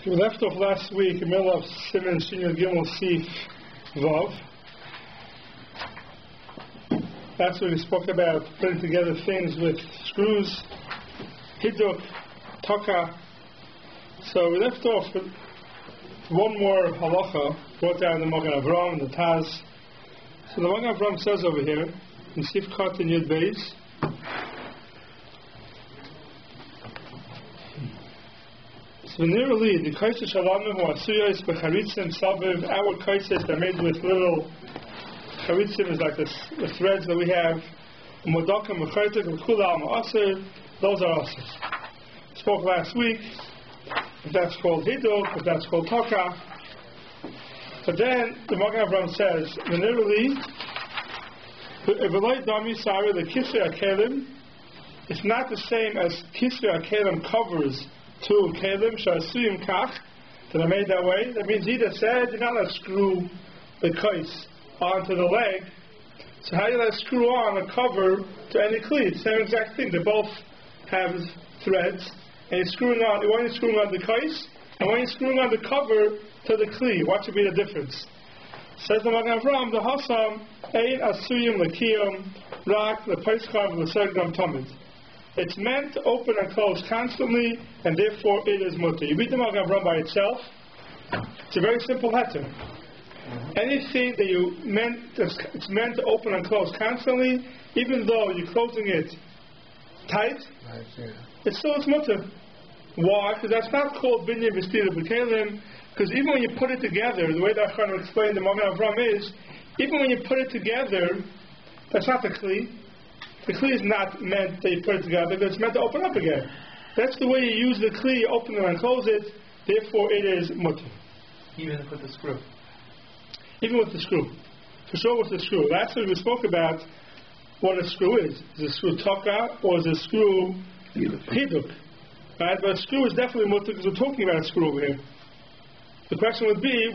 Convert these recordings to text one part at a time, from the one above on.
We left off last week in the middle of Siman Gimel seif Vav. Last week we spoke about putting together things with screws, hiduk, taka. So we left off with one more halacha brought down in the Magen Avraham and the Taz. So the Magen Avraham says over here in Sif Kat in Yud Beis, the kaises shalom who asuyos becharitzim saviv. Our kaises are made with little charitzim, is like the threads that we have. Modakim mechaytik v'kula ma'aser. Those are aser. Spoke last week if that's called hiduk, if that's called taka. But then the Magen Avraham says, literally, the kisei akelim. It's not the same as kisei akelim covers two kelim shasuyim kach that are made that way. That means he that said you're not allowed to screw the kais onto the leg. So how do you let screw on a cover to any kli? Same exact thing. They both have threads, and you're screwing on. When you're screwing on the kais, and when you're screwing on the cover to the kli, what should be the difference? Says the Magen Avraham, the hasam ein asuyim lekiyum rak lepeischam l'sergam tamid. It's meant to open and close constantly, and therefore it is mutter. You read the Magen Avraham by itself, it's a very simple letter. Anything that it's meant to open and close constantly, even though you're closing it tight, it's still mutter. Why? Because that's not called binyan v'stira b'kelim. Because even when you put it together, the way that I'm trying to explain the Magen Avraham is, even when you put it together, that's not the kli. The kli is not meant that you put it together, but it's meant to open up again. That's the way you use the kli, open it and close it, therefore it is mutter. Even with the screw? Even with the screw. For sure with the screw. Last week we spoke about what a screw is. Is a screw taka or is a screw hiduk? Right? But a screw is definitely mutter because we're talking about a screw over here. The question would be,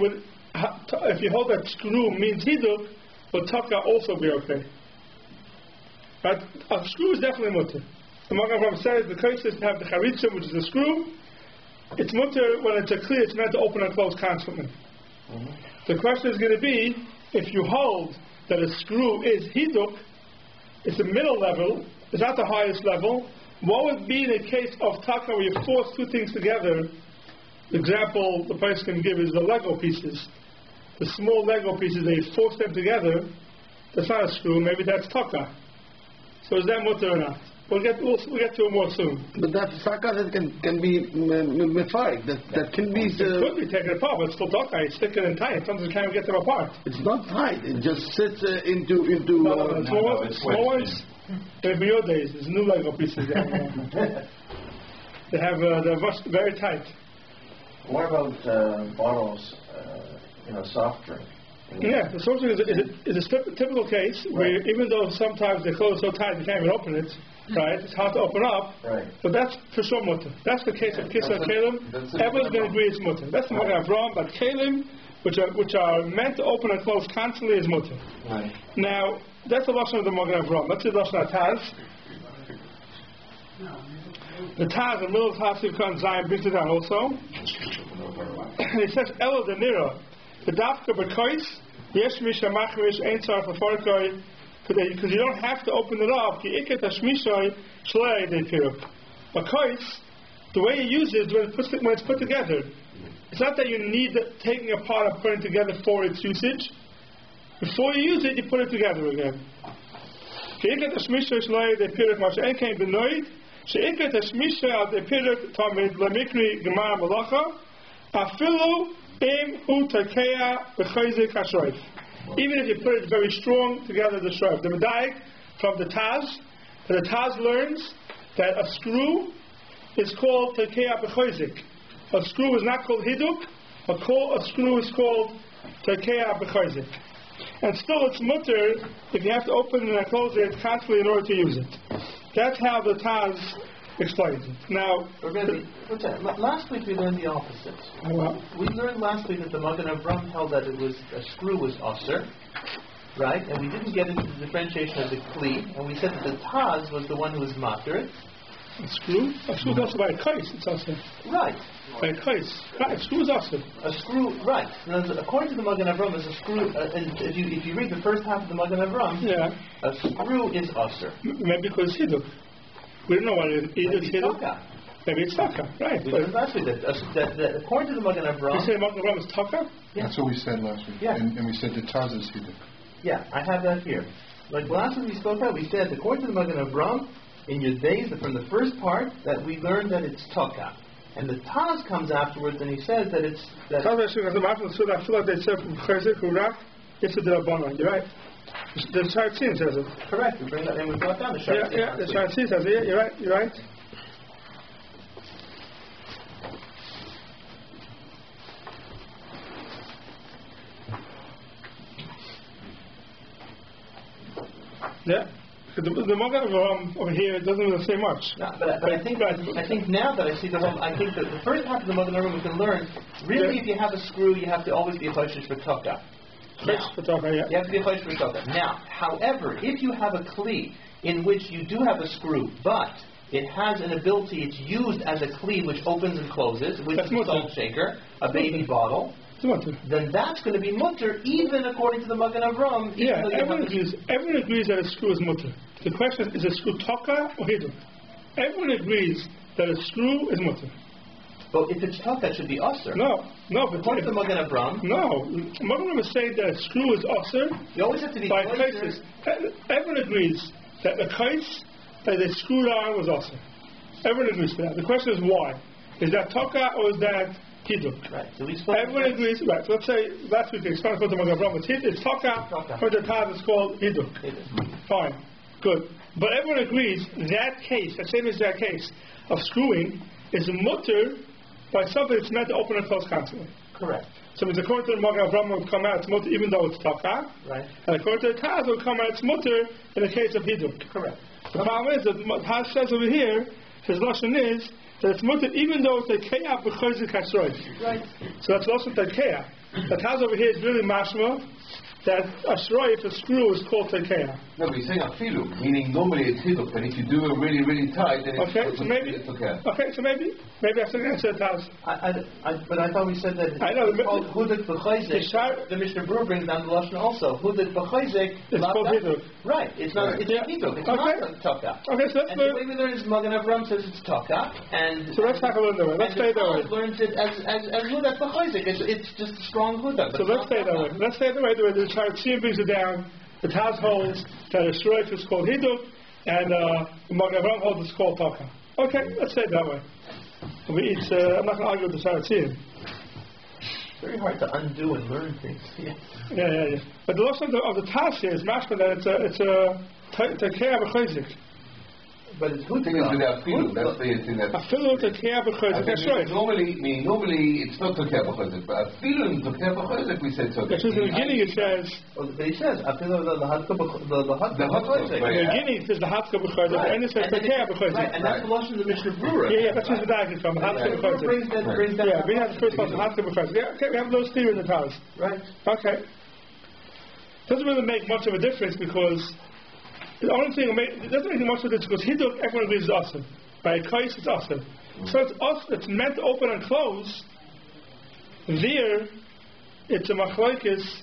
if you hold that screw means hiduk, would taka also be okay? But a screw is definitely mutter. The Magen Avraham says the kaises have the charitzim, which is a screw. It's mutter when it's a kli, it's meant to open and close constantly. Mm-hmm. The question is going to be, if you hold that a screw is hiduk, it's the middle level, it's not the highest level, what would be the case of taka where you force two things together? The example the person can give is the Lego pieces. The small Lego pieces, they force them together, that's not a screw, maybe that's taka. So is that mutter or not? We'll get to it more soon. But that taka that can be mepharic. That can be. It could be taken apart, but it's still taka. It's thicker and tight. Sometimes you can't get them apart. It's not tight. It just sits into. Small ones. Maybe your days. There's new Lego pieces. They're very tight. What about bottles? Soft drink. Yeah, the soft drink is a typical case where even though sometimes they're closed so tight you can't even open it, right? It's hard to open up, right? But that's for sure mutter. That's the case of kisei kelim. Everyone's going to agree it's mutter. That's the Magen Avraham, but kelim, which are meant to open and close constantly, is mutter. Right. Now, that's the lashon of the Magen Avraham. Let's see the lashon of Taz. The Taz, the middle of Taz, Zion brings it down also. He says, Elo de Nira. Because you don't have to open it up. A kais, the way you use it is when it's put together. It's not that you need taking apart and putting it together for its usage. Before you use it, you put it together again. Even if you put it very strong together, the shroif. The Medayik from the Taz learns that a screw is called tekeya b'chayzik. A screw is not called hiduk. A screw is called tekeya b'chayzik. And still it's mutter if you have to open and close it constantly in order to use it. That's how the Taz explains it. Now, last week we learned the opposite. We learned last week that the Magen Avraham held that a screw was aser, right? And we didn't get into the differentiation of the kli, and we said that the Taz was the one who was matir, A screw? A screw is also by a case, it's also. Right. By a case. Right, a screw is also. A screw, right. Now, according to the Magen Avraham, is a screw, and if you read the first half of the Magen Avraham, a screw is usher. Maybe because hiduk. We don't know what it is. Either it's hiduk. Maybe it's taka, right? We learned last week that according to the Magen Avraham... You say Magen Avraham is taka? Yeah. That's what we said last week. Yeah. And we said the Taz is hiduk. Yeah, I have that here. Like last week we spoke about, we said according to the Magen Avraham, in your days, from the first part, that we learned that it's taka. And the Taz comes afterwards and he says that it's... That you're right. The Sharatzin says it. Correct, we bring that in, we brought down the Sharatzin. Yeah, the Sharatzin says it, you're right. Yeah, the Magen Avraham over here doesn't really say much. No, but I think now that I see the one, I think that the first half of the Magen Avraham we can learn. Really, if you have a screw, you have to always be a chayshish for taka. You have to be a chayshish for taka. Now, however, if you have a kli in which you do have a screw, but it has an ability, it's used as a kli which opens and closes, which is a salt shaker, a baby bottle. Then that's going to be mutter, even according to the Magen Avraham. Yeah, everyone agrees that a screw is mutter. The question is a screw taka or hiduk? Everyone agrees that a screw is mutter. But if it's taka, it should be usher. No, but according to the Magen Avraham. No, Magen Avraham is saying that a screw is usher. You always have to be by cases. Everyone agrees that the case that they screwed on was usher. Everyone agrees to that. The question is why? Is that taka or is that hiduk? Right. So everyone agrees. Right. So let's say last week we explained what the Magen Avraham was. It's taka, or the Taz is called hiduk. Fine. Good. But everyone agrees that case, the same as that case of screwing, is mutter by something that's meant to open and close constantly. Correct. So it's according to the Magen Avraham will come out it's mutter even though it's taka. Right. And according to the Taz will come out it's mutter in the case of hiduk. Correct. The problem is that the Taz says over here, his lashon is that it's mutter even though it's a keah b'chozik hasroif. Right. So that's also the keah. The Taz over here is really mashma that a shroif, a screw, is called tekeah. No, but he's saying afilu, meaning normally it's hiduk, but if you do it really, really tight, then it's okay. Okay, so maybe I should answer Taz. But I thought we said that I know. It's called huduk b'chayzik. The Mishnah Berurah brings down the lashon also. Huduk b'chayzik. It's called hiduk. Right. It's not. Right. It's hiduk. It's not taka. Okay, so let's learn. The way we learn is Magen Avraham says it's taka, and so let's talk a little bit. Let's stay that way. Learns it as huduk b'chayzik. It's just a strong huduk. So let's stay that way. Let's stay the way the Sharatzin brings it down. The Taz holds that a shroif is called hiduk, and the Magen Avraham holds it's called taka. Okay, let's say it that way. I'm not going to argue with the Sharatzin. It's very hard to undo and learn things. Yeah. But the lesson of the Taz here is mashma that it's a tekeah b'chayzik. But it's good thing is with afilu. That's the thing that afilu tekeah b'chayzik. That's right. Normally it's not tekeah b'chayzik, but afilu and tekeah b'chayzik we said tekeah. Because in the beginning it says. But he says afilu the hatka b'chayzik. In the beginning it says the hatka b'chayzik, and it says tekeah b'chayzik. Right, and that's the lashon of the Mishnah Berurah. Yeah, that's where the diagram from. The hatka b'chayzik. Brings that. Yeah, we have the first one, the hatka b'chayzik. Yeah, okay, we have those three in the Taz. Right. Okay. Doesn't really make much of a difference because. The only thing it doesn't make much of it because hiduk everyone agrees is awesome. By a kais it's awesome. So it's meant to open and close. There, it's a machlokes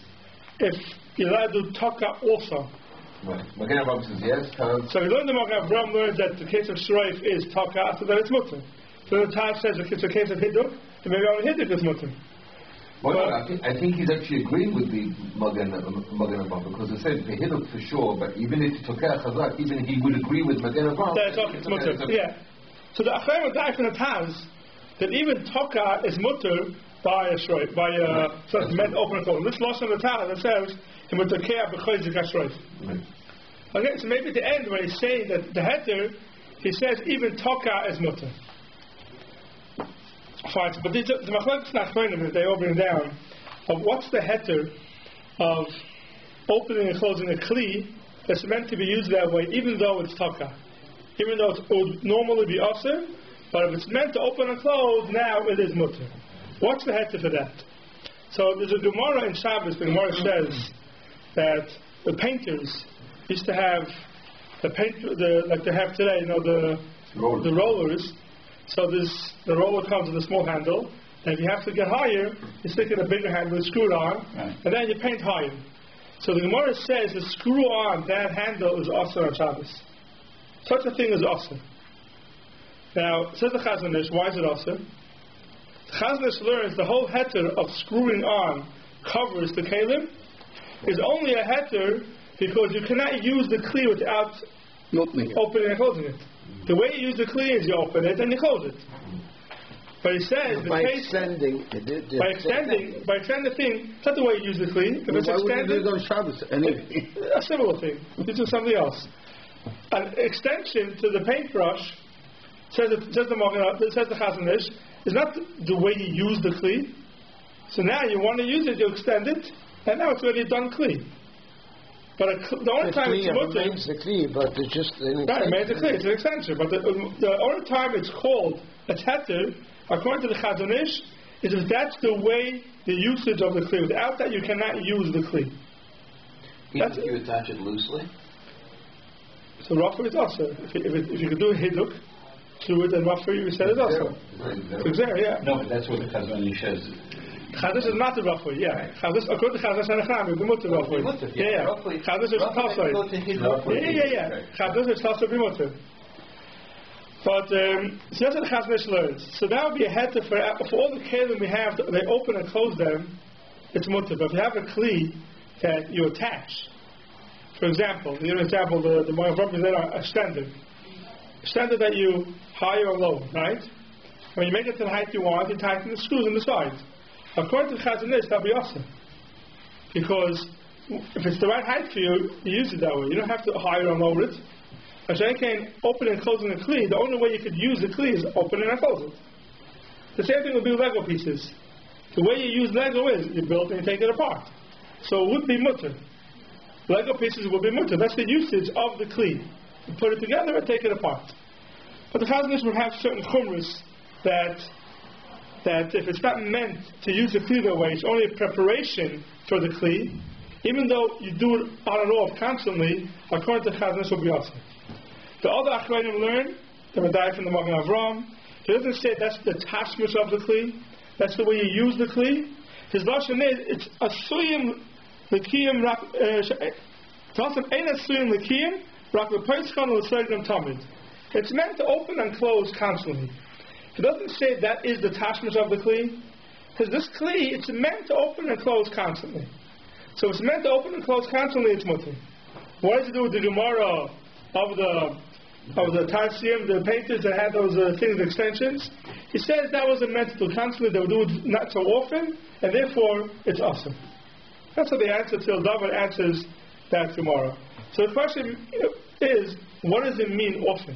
if you're allowed to do taka also. Right. Magen Avraham says yes. So we learned the Magen Avraham learned that the case of shroif is taka, so that it's mutter. So the Taz says if it's a case of hiduk, then maybe only hiduk is mutter. Well, I think he's actually agreeing with the Magen Avraham because he said the hiduk for sure, but even if it's okay chazak, even he would agree with Magen Avraham. That's okay, it's mutter. Yeah. So the Achayim die from the Taz that even taka is mutter by a shroif, by a sort of meant open and close. This loss on the Taz that says in tekeah b'chayzik shroif. Okay, so maybe at the end when he's saying that the heter, he says even taka is mutter. Fine, but the machlokes nachronim they all bring down of what's the heter of opening and closing a kli that's meant to be used that way, even though it's taka, even though it would normally be aser, but if it's meant to open and close, now it is mutter. What's the heter for that? So there's a Gemara in Shabbos. The Gemara says that the painters used to have like they have today, the the rollers. So the roller comes with a small handle, and if you have to get higher, you stick in a bigger handle, screw it on, and then you paint higher. So the Gemara says to screw on that handle is also on Shabbos. Such a thing is also. Now, says the Chazon Ish, why is it also? The Chazon Ish learns the whole heter of screwing on covers the kelim is only a heter because you cannot use the kli without opening and closing it. The way you use the kli is you open it and you close it. But he says by extending the thing, it's not the way you use the kli. If it's extended, on Shabbos anyway. A similar thing. You do something else. An extension to the paintbrush, says the Chazon Ish, is not the way you use the kli. So now you want to use it, you extend it, and now it's already done kli. But the only time it's mutter, remains the kli, but it's just an extension. Right, it remains the kli, it's an extension. But the only time it's called a heter, according to the Chazon Ish, is if that's the way the usage of the kli. Without that, you cannot use the kli. Even if you attach it loosely. So roughly it's also. If you could do a hiduk through it and roughly you said it also. Yeah. No, but that's what the Chazon Ish says. Chazon is not the roughly, yeah. According to Chazon Ish and Echnami, the mutter roughly. Yeah. Chazon Ish is Talsoi. Yeah. Chazon Ish is Talsoi b'mutter. But so that's what the Chazon Ish learns. So that would be a heter for all the kelim we have. They open and close them. It's mutter. But if you have a kli that you attach, for example, the Moed Rabbi said a standard that you higher or low, right? When you make it to the height you want, you tighten the screws on the sides. According to the Chazon Ish, that'll be awesome. Because if it's the right height for you, you use it that way. You don't have to higher or lower it. Hashem can open and closing the kli. The only way you could use the kli is open and close it. The same thing would be with Lego pieces. The way you use Lego is you build and you take it apart. So it would be mutter. Lego pieces will be mutter. That's the usage of the kli. You put it together and take it apart. But the Chazon Ish would have certain chumras that if it's not meant to use the kli that way, it's only a preparation for the kli. Even though you do it on and off constantly, according to Chazon Ish will be awesome. The other Achronim learn, the Madai from the Magen Avram, he doesn't say that's the tashmish of the kli, that's the way you use the kli. His lashon is, it's asuyim l'kiyim rak, it's meant to open and close constantly. He doesn't say that is the tashmish of the kli, because this kli, it's meant to open and close constantly. So it's meant to open and close constantly, it's mutter. What does it do with the Gemara of the Tarsium, the painters that had those things, extensions? He says that wasn't meant to do constantly, they would do it not so often, and therefore it's awesome. That's what the answer till David answers that tomorrow. So the question is, what does it mean often?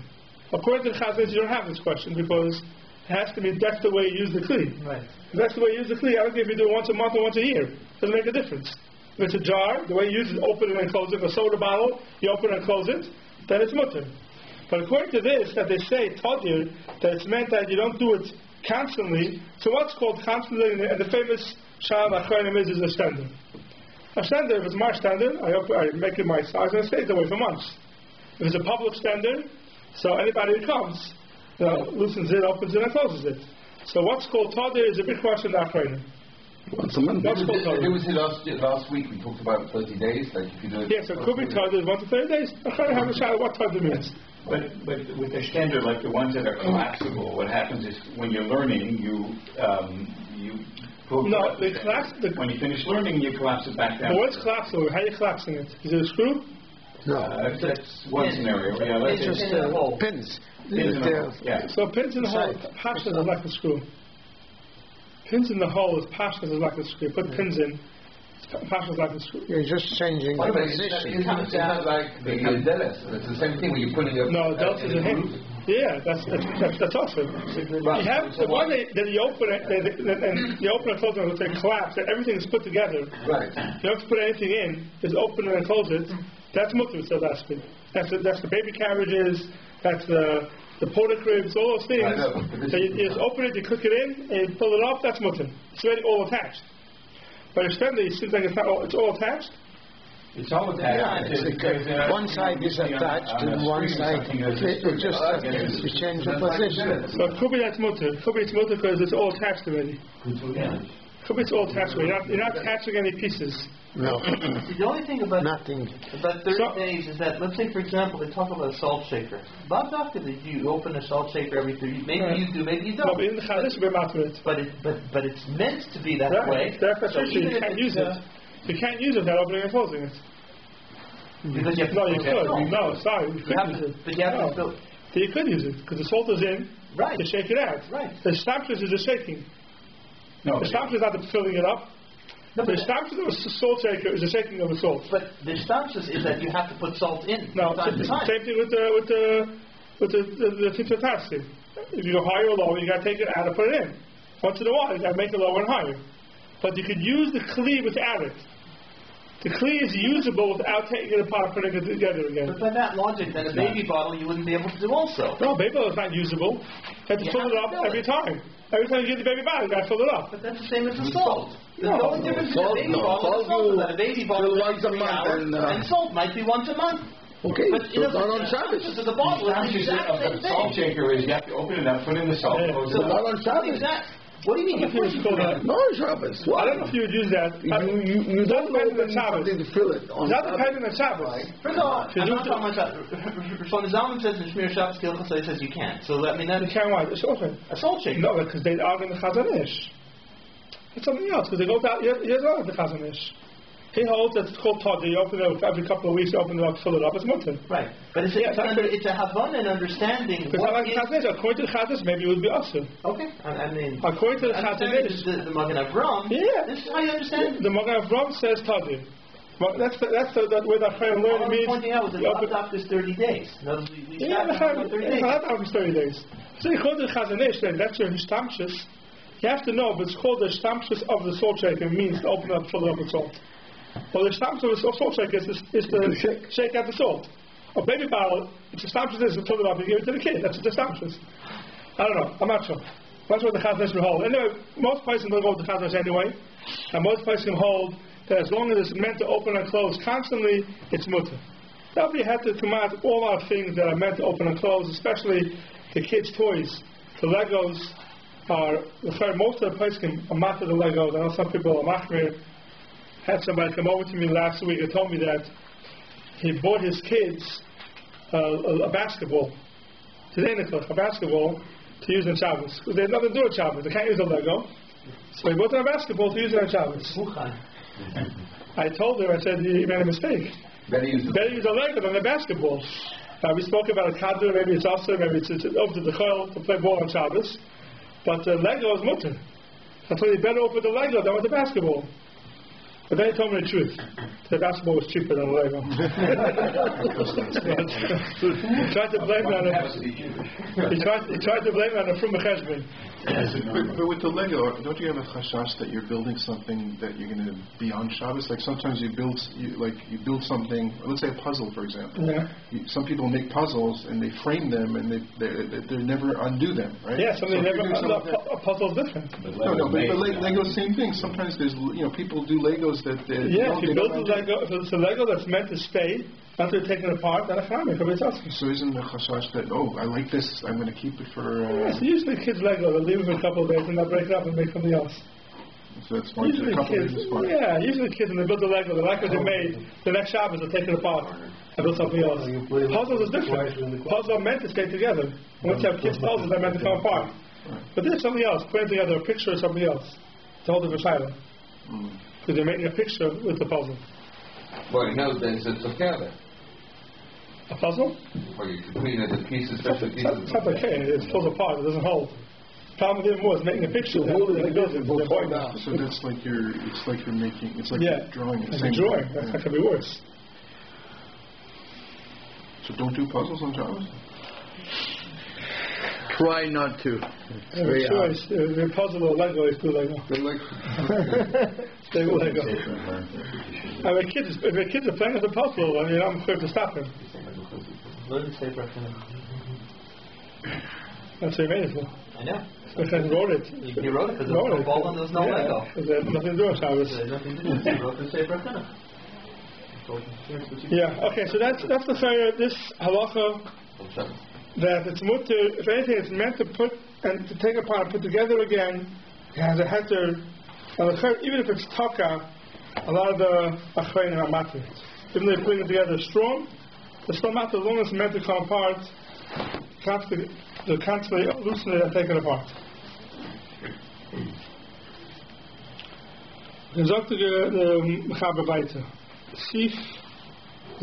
According to the Chazon Ish, you don't have this question because it has to be that's the way you use the kli. Right. If that's the way you use the kli, I don't care if you do it once a month or once a year. It doesn't make a difference. If it's a jar, the way you use it, open it and close it. A soda bottle, you open and close it, then it's mutter. But according to this, that they say, Tadir, that it's meant that you don't do it constantly. So what's called constantly, and the famous Sha'am Achronim is a standard. A standard, if it's my standard, I make it my size and it stays that way for months. If it's a public standard, so anybody who comes, loosens it, opens it, and closes it. So what's called Tadir is a big question to Achronim. What's called Tadir? It was last week, we talked about 30 days. Like if you do it so it could be Tadir 1 to 30 days. Achronim have a shot what Tadir means. But with the standard, like the ones that are collapsible, what happens is when you're learning, you when you finish learning, you collapse it back down. But what's collapsible? How are you collapsing it? Is it a screw? No. That's one scenario. Yeah, it's just pins. Yeah. So pins in the hole, pashas is like a screw. Pins in the hole is pashas is like a screw. Put pins in. Pashas like a screw. You're just changing the position. It's not like the delis. It's the same thing when you're putting a... No, delis is a hint. Yeah, that's awesome. You have the one that you open it, and you open and close it, they collapse, and everything is put together. Right. You don't have to put anything in, just open it and close it. That's mutter, so that's the baby carriages, that's the porta cribs, all those things. So you just open it, you click it in, and you pull it off, that's mutter. It's already all attached. But extended, it seems like it's all attached. It's all attached. One side is attached and one side it just to change the position. So it could be that's mutter. Could be it's mutter because it's all attached already. Could be it's all attached already. You're not attaching any pieces. No. The only thing about nothing about 30 days is that, let's say for example they talk about a salt shaker. Bob doctor that you open a salt shaker every 30. Maybe you do, maybe you don't. No, but in the Chadash we're about it. But it's meant to be that way. Therefore, you can't use it. You can't use it without opening and closing it. Because you have to no, you could. No, sorry, you could use it. But you have to. You could use it because the salt is in. Right. To shake it out. Right. The stampers is the shaking. No. The stampers is not the filling it up. No, the stampers of a salt shaker is the shaking of the salt. But the stampers is that you have to put salt in. No, time to time. Same thing with the capacity. If you go higher or lower, you got to take it out and put it in. Once in a while, you got to make it lower and higher. But you could use the kli without it. The kli is usable without taking it apart and putting it together again. But by that logic, then a baby bottle you wouldn't be able to do also. No, baby bottle is not usable. You have to fill it up every time. Every time you get the baby bottle, you got to fill it up. But that's the same as the salt. There's no difference between a baby bottle and salt. That a baby bottle once a month and salt might be once a month. Okay, but so not on Shabbos. So the bottle is the exact same thing. The salt shaker is you have to open it up, put in the salt. So not on Shabbos. What do you mean? No Shabbos. I don't know if you would use that. You don't depend on Shabbos. To fill it on not depending on Shabbos. First of all, I'm not talking about Shabbos. So the Zalman says in Shmir Shabbos Kilchah, so he says you can't. So I mean that you can't what? A salt shaker. No, because they are in the Chazanish. It's something else because they go down. You don't have the Chazanish. He holds that it's called toddy. You open it up every couple of weeks. You open it up, fill it up. It's mutter. Right, but it's a havana and understanding. Because according to the Chazanish, maybe it would be also. Okay, I mean. According to the Chazanish, the Magen Avram. Yeah, this is how you understand. The Magen Avram says toddy. Well, that's the way that Chayim learned means. Pointing out was that the doctor is 30 days. Yeah, the Chayim 30 days. So according to the Chazanish, then that's your histamshus. You have to know, but it's called the histamshus of the salt shaker. It means to open up, fill it up with salt. Well, the histamshus of the salt shaker is to shake out the salt. A baby bottle, it's histamshus is to fill it up and give it to the kid. That's the histamshus. I don't know. I'm not sure. That's what the Chazanish will hold. Anyway, most places will go with the Chazanish anyway, and most places can hold that as long as it's meant to open and close constantly, it's mutter. Now, you have to come out all our things that are meant to open and close, especially the kids' toys. The Legos are, most of the places are matter the Legos. I know some people are machmir. Had somebody come over to me last week and told me that he bought his kids a basketball. Today a basketball to use on Shabbos. Because they have nothing to do with Shabbos. They can't use a Lego. So he bought them a basketball to use it on Shabbos. I told him, I said, you made a mistake. Better use a Lego than a basketball. We spoke about a kadr, maybe it's also, maybe it's over to the chol to play ball on Shabbos. But the Lego is mutter. I told you better open the Lego than with the basketball. But then he told me the truth. The basketball was cheaper than a Lego. He tried to blame it on a from Cheshbon. But with the Lego, don't you have a chashash that you're building something that you're going to be on Shabbos? Like sometimes you build something. Let's say a puzzle, for example. Yeah. Some people make puzzles and they frame them and they never undo them, right? Yeah. Some they never. A puzzle's different. No. But Lego, same thing. Sometimes there's people do Legos that. If you build a Lego, if it's a Lego that's meant to stay, not to take it apart, then so isn't the chashash that I like this, I'm going to keep it for? Yes, usually kids Lego they leave it for a couple of days and they'll break it up and make something else. So that's fine. Usually kids, usually kids when they build the Lego, they like what they made. The next Shabbos they'll take it apart and build something else. Puzzles is different. Puzzles are meant to stay together. Once you have kids' puzzles, they're meant to come apart. But this is something else. Putting together a picture of something else. It's a whole different side. Because they're making a picture with the puzzle. Well, in those days it's together. A puzzle? Or you can clean it in pieces, special pieces. It's not okay. It falls apart. It doesn't hold. The problem with it was making a picture. So that's like you're making. It's like you're drawing. It's a drawing. That could be worse. So don't do puzzles on Shabbos. Try not to. The puzzle or Lego is good Lego. They will Lego. If kids are playing with a puzzle, I'm quick to stop them. That's what he made it for. I know. He wrote it. He wrote it because there was no ball and there was no Lego. There's nothing to do with Shabbos. There's nothing to do. He wrote the Sefer Tanakh. Yeah. Okay. So that's the chayr. This halacha that it's mutter. If anything, it's meant to put and to take apart and put together again. It has a heter. And the chayr, even if it's taka, a lot of the achreinim are matter. Even though they're putting it together strong, it's still matter as long as it's meant to come apart. They'll constantly loosen it and take it apart. Dan sagt the Mechaber weiter. Seif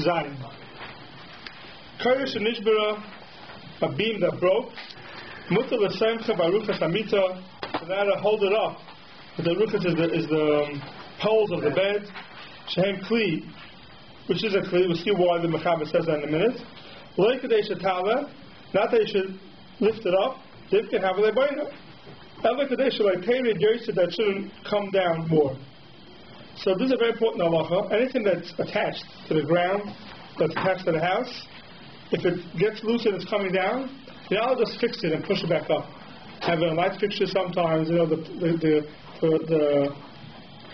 Zayin. Kodesh and Nishbara, a beam that broke. Mutter l'semcha baruchas hamita. So they had to hold it up. But the ruchas is the poles of the bed. Shehem kli, which is a kli. We'll see why the Mechaber says that in a minute. Lo kadesh atala. Not that you should lift it up. Lift it, have a lebayna. Ela kadesh like keri yoyse that shouldn't come down more. So this is a very important halacha. Anything that's attached to the ground, that's attached to the house, if it gets loose and it's coming down, I'll just fix it and push it back up. Have a light fixture sometimes. The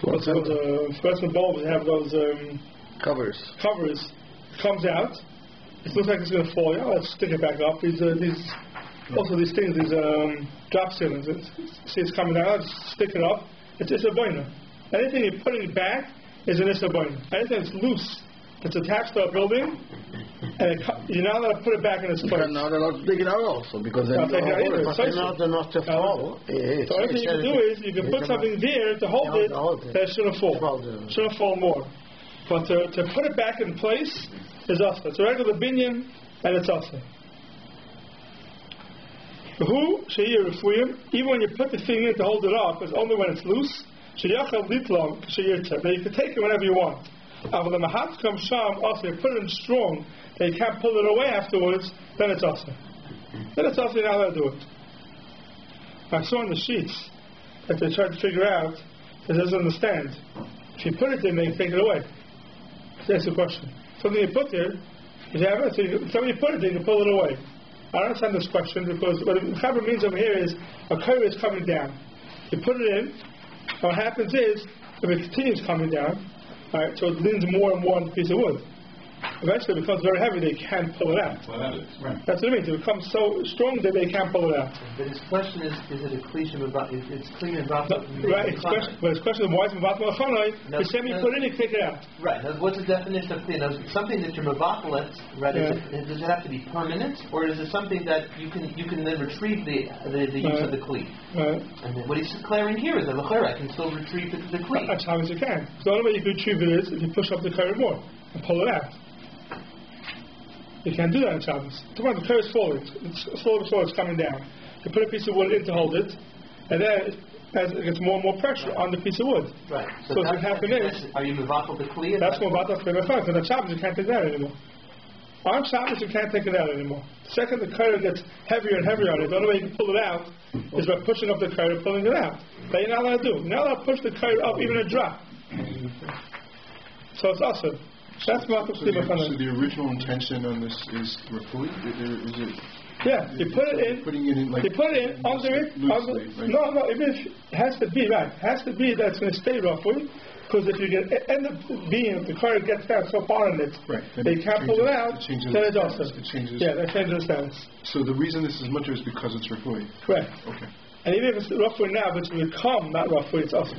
fluorescent bulbs have those covers. It comes out. It looks like it's going to fall. Let's stick it back up. These things, these drop ceilings. See, it's coming down. Just stick it up. It's a boina. Anything you're putting it back is an issa boina. Anything that's loose, that's attached to a building, and you're not allowed to put it back in its place. You're not allowed to take it out also because they're not to fall. So anything you can do is you can put something there to hold it that shouldn't fall. Shouldn't fall more. But to put it back in place is asa. It's a regular binyan and it's asa. Who sheyir refuyim? Even when you put the thing in to hold it up, it's only when it's loose. Sheyachal litlom sheyir tzad. Now you can take it whenever you want. But the mahat comes sham also. You put it in strong, that you can't pull it away afterwards. Then it's asa. Then it's asa. You're not allowed to do it. I saw in the sheets that they tried to figure out that doesn't understand. If you put it in, they take it away. That's the question. Something you put there, something you put it there, you can pull it away. I don't understand this question because what the Mechaber means over here is a curve is coming down. You put it in, and what happens is, if it continues coming down, right, so it leans more and more on the piece of wood. Eventually it becomes very heavy, they can't pull it out. Right. That's what it means. It becomes so strong that they can't pull it out. But his question is it a cliche about it's clean and about right, but his question is why is about Malachanai? The same you put in, you take it out. Right. Now, what's the definition of clean? Now, something that you're mevatel, right? Yeah. Does it have to be permanent, or is it something that you can then retrieve the use of the clean? Right. And then what he's declaring here is that I can still retrieve the clean. That's how you can. So the only way you can retrieve it is if you push up the curve more and pull it out. You can't do that in Shabbos. Tomorrow the curve is falling. It's coming down. You put a piece of wood in to hold it, and then as it gets more and more pressure on the piece of wood. Right. So what happens is, are you mevatel the kli? That's mevatel the kli. Because on Shabbos you can't take that anymore. On Shabbos you can't take it out anymore. The second the curve gets heavier and heavier on it, the only way you can pull it out is by pushing up the curve and pulling it out. That you're not allowed to do. You're not allowed to push the curve up even a drop. So it's awesome. That's not the so the original intention on this is rafui? Is it? Yeah, you put it in. Putting it in like. You put it in under it. Right? No. It has to be right. It has to be that it's going to stay rafui, because if you end up being the car gets down so far in it, right. They can't pull it out. Then it also. It changes. Yeah, that changes the status. So the reason this is mutter is because it's rafui. Correct. Okay. And even if it's rafui now, but it will become not rafui, it's also.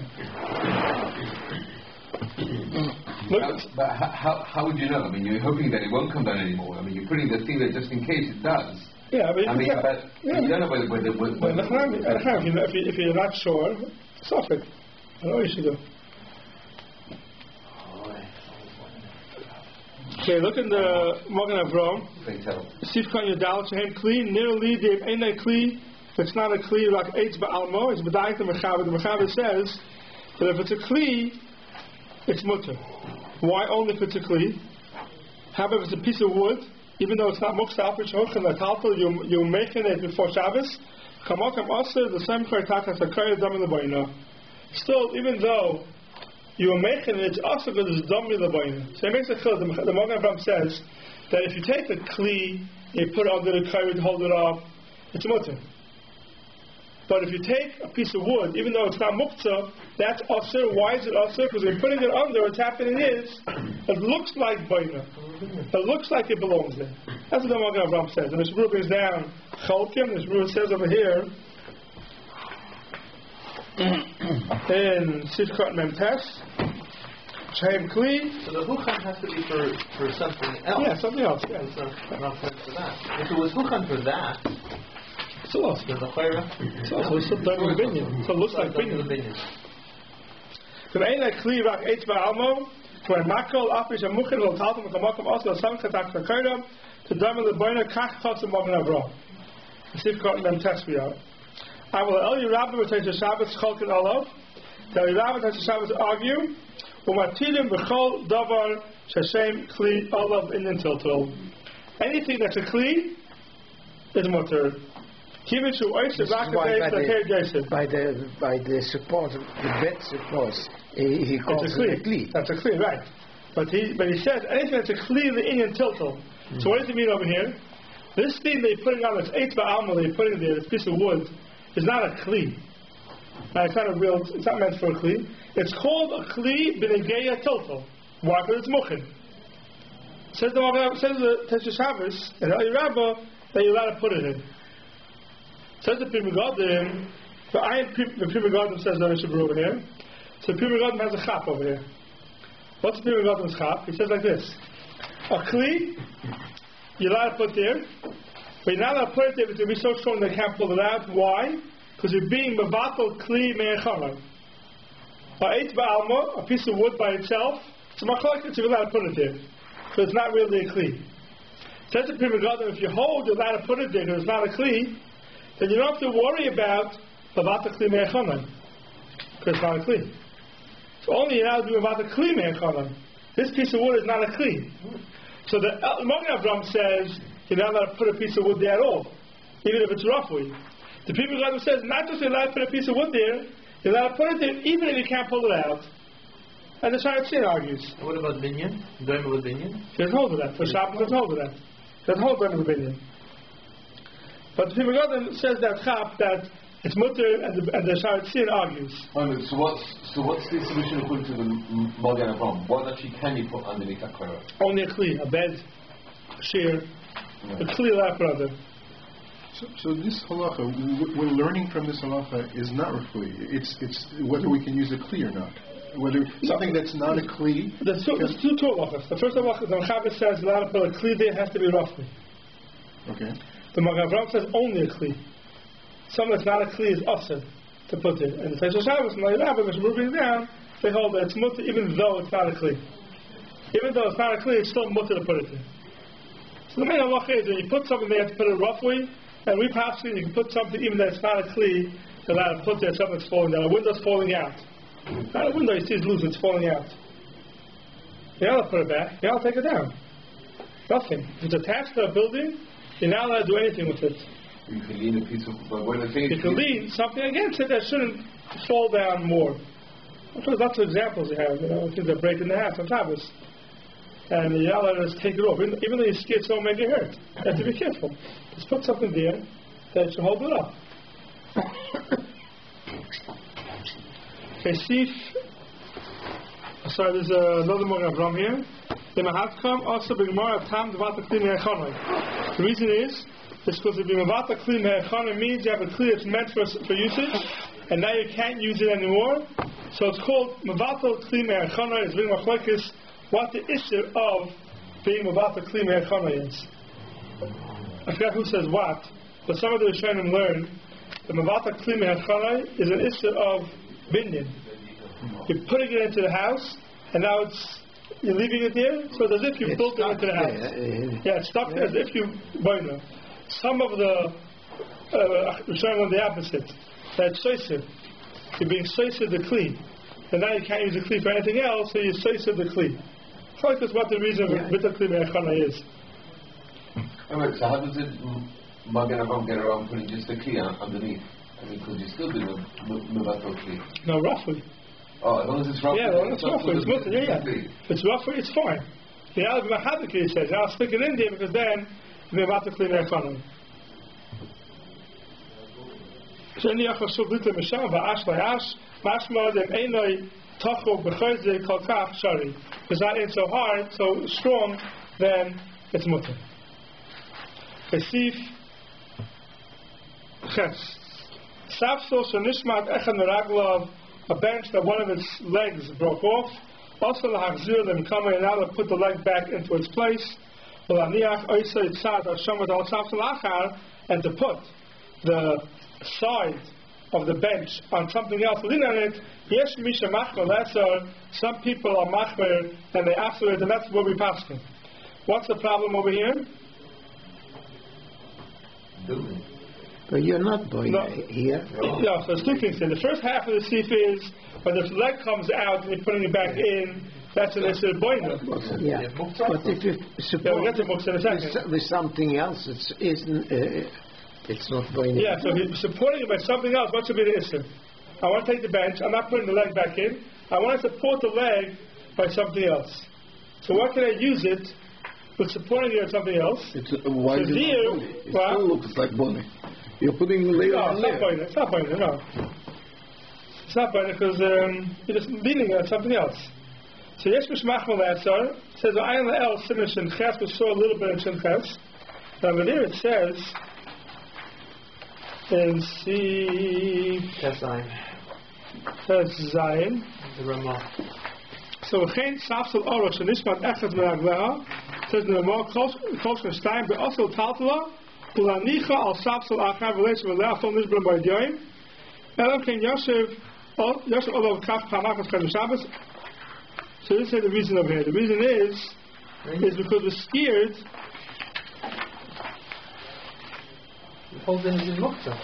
But how would you know? I mean, you're hoping that it won't come down anymore. I mean, you're putting the thing that just in case it does. Yeah, but you don't know whether if you're not sure, stop it. I know what you should do. Okay, look in the Magen Avraham. Sifkan Yadal Shehem Kli nearly the Einay Kli. If it's not a Kli like Eitz Ba'almo, it's B'dayik the Mechaber. The Mechaber says that if it's a Kli, it's mutter. Why only if it's a kli? However, if it's a piece of wood, even though it's not muksaf, you're making it before Shabbos. The same still, even though you are making it, it's also because it's dami l'bayna. So it makes a chil. The Magen Avraham says that if you take the kli, you put it under the curry to hold it up, it's mutter. But if you take a piece of wood, even though it's not muktzah, that's asur. Why is it asur? Because when you're putting it under, what's happening is, it looks like baina. It looks like it belongs there. That's what the Magen Avraham says. And this Ruh brings down Chalkim. This Ruh says over here, in Sifkat Memtes, Chaim Kli. So the Huchan has to be for something else. Yeah, something else. Yeah. It's not for that. If it was Huchan for that, so also the Chayra. So it's still done with binyan. So it looks like binyan. So the Ein Kli Rak Eitz Ba'almo, when Makol Afish Amuchin will tell them to Makom also some Katak Kakedam to Damel the Boina Kach Chotz and Magen Avraham. Sifkat Memtes we are. I will El Yerabim B'Teisha Shabbos Cholkin Olav. The Yerabim B'Teisha Shabbos argue Umatidim B'Chol Davar Shashem Kli Olav Inyan Tiltil. Anything that's a Kli is mutter. By the support, the bed support, he calls it a Kli. That's a Kli, right. But he says anything that's a Kli in the Inyan Tiltil. So what does it mean over here? This thing they're putting on, this Eitz Ba'alma they're putting there, this piece of wood, is not a Kli. It's not a real, it's not meant for a Kli. It's called a Kli b'negeya tiltal. Why? Because it's muchin. Says the Teisha Shabbos and El Yerabah that you're allowed to put it in. Says the Pri Megadim, the Pri Megadim says that it should be over here. So the Pri Megadim has a chap over here. What's the Pri Megadim's chap? He says like this: a Kli, you're allowed to put there, but you're not allowed to put it there because it'll be so strong they can't pull it out. Why? Because you're being mevatel Kli me'echana. Eitz ba'alma, a piece of wood by itself, it's a machlokes, you're allowed to put it there. So it's not really a Kli. Says the Pri Megadim, if you hold, you're allowed to put it there because it's not a Kli, then you don't have to worry about mevatel Kli me'echana. Because it's not a Kli. So only you're allowed to do mevatel Kli me'echana. This piece of wood is not a Kli. So the Magen Avraham says you're not allowed to put a piece of wood there at all, even if it's roughly. The Pri Megadim says not just you're allowed to put a piece of wood there, you're allowed to put it there even if you can't pull it out. And the Sharatzin argues. And what about binyan? Doima with binyan? He doesn't hold to that. For Shabbos doesn't hold to that. He doesn't hold Doima with binyan. But the Pri Megadim says that chap that it's mutter and the Sharatzin argues. So what's the solution according to the Magen Avraham? What actually can you put underneath that Korah? Only a Kli, a bed, a shear, a Kli lap rather. So this halacha, we're learning from this halacha is not rafui. It's whether we can use a Kli or not. Whether something that's not a Kli. There's two halachas. The first halacha, the Mechaber says allowed to put a Kli there, has to be roughly. Okay. The Magen Avraham says only a Kli. Something that's not a Kli is usher to put it. And the Teisha Shabbos and the Rabbi, which moving down, they hold that it's mutter even though it's not a Kli. Even though it's not a Kli, it's still mutter to put it there. So the main halacha is when you put something there, you have to put it roughly. And we pass you can put something even though it's not a Kli, you're allowed to put there something that's falling down. A window's falling out. Not a window you see is loose, it's falling out. You're not allowed to put it back, you're not allowed to take it down. Nothing. If it's attached to a building, you're not allowed to do anything with it. You can lean a piece of, but when you can lean something against it that shouldn't fall down more. There's lots of examples you have, things that break in the house on Shabbos. And you're not allowed to just take it off. Even though you're scared someone may get hurt. You have to be careful. Just put something there that should hold it up. Okay, seif. Sorry, there's another Magen Avraham here. The reason is because if mevatel Kli me'echana means you have a Kli that's meant for usage, and now you can't use it anymore. So it's called mevatel Kli me'echana. It's being machlokes what the issue of being mevatel Kli me'echana is. I forgot who says what, but some of the Rishonim learn that mevatel Kli me'echana is an issue of binyan. You're putting it into the house, and now you're leaving it there, so it's as if you built it into the house. Yeah, it's stuck there as if you boina. Some of the Rishonim on the opposite. That's seif. You're being seif the Kli. And now you can't use the Kli for anything else, so you seif the Kli. I think that's what the reason of mevatel Kli me'echana is. Alright, so how does it Magen Avraham get around putting just the Kli underneath? I mean, because you still do mevatel Kli. No, roughly. Oh, as long as it's roughly. Yeah, as long as it's roughly. It's mutter, yeah. If it's roughly, it's fine. The Alv Mahadiki says, I'll stick it in there because then mevatel Kli me'echana. Sheni achashuv litem misham va'ash la'ash mashma dem einoi tachu b'chayze kol kach shari. Because that ain't so hard, so strong, then it's mutter. Seif ches. Safso shenishmat echad meraglav, a bench that one of its legs broke off. Also lahachzir them come and now to put the leg back into its place. V'laniach oisay tzad hashamat al safso lachar, and to put the side of the bench on something else lean on it. Yesh misha machmer lesser. Some people are machmer and they after it, and that's what we pass him. What's the problem over here? But you're not going here. Yeah, so it's two things here. The first half of the seif is when the leg comes out and you're putting it back in, that's an issue of boiner. Yeah, but if you support with something else, it's not boiner. Yeah, so if you're supporting it by something else, what should be the issue? I want to take the bench, I'm not putting the leg back in, I want to support the leg by something else. So what can I use it with supporting it or something else? Why is it still looks like boner. You're putting layer on layer. It's not boiner, no. It's not boiner because you're just leaning on something else. So Yesh Mishmachmal Latzar says, Ayin La'el Siman Shin Ches, we saw a little bit of Shin Ches. And over there it says, in Ches Zayin, the Ramah. so Chen Safsel Oro Shenishmat Echad Meragleha, says in the Ramah, Kolshner Stein, but also Taltala, Pulanicha al Safsel Achar V'lesh V'leha Fol Nishbrim B'Yodyoim, Elam Ken Yoshev Olav Kaf Pamachas Kaddish Shabbos. So this is the reason over here. The reason is because we're scared. The whole thing is in Muktzah.